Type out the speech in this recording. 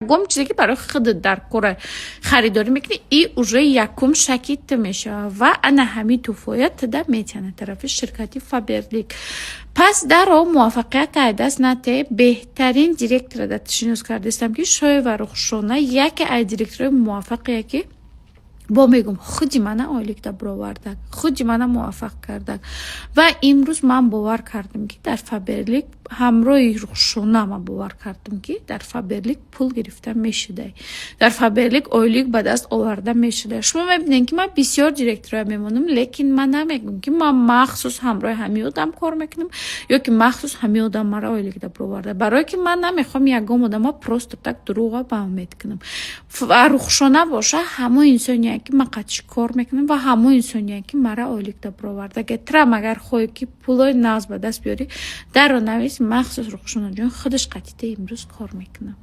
گم چیزی که برای خودت در کار خریداری میکنی ای уже якум шакит میشه و انا همین توفایت تدا میتونه طرف شرکتی فابرلیک پس در او موافقت کردست نته بهترین دیرکتر را تشنیس کردستم که شوی و رخشونه یکی از دیرکتر موافقیه که با میگم خودی من آیلیک دا برآورده خودی من موافق کرده و امروز من باور کردم که در فابرلیک همراه رخشونه ما باور کردم که در فابرلیک پول گرفته میشده در فابرلیک آیلیک به دست آورده میشده شما میبینین که من بسیار دیرکتور میمونم لیکن من نمیگم که من مخصوص همراه همین آدم کار میکنم یا که مخصوص همین آدم مرا آیلیک دا برآورده برای که من نمیخوام یگام آدم پروست تک دروغ با امید کنم و رخشونه باشه همه انسانی که من قدش کار میکنم و همه انسانی که مرا آیلیک دا برآورده که ترم اگر خوی که پولای ناز به دست بیاری در نویس مخصوص رخشونه جان خودش قطعیت امروز کار میکنم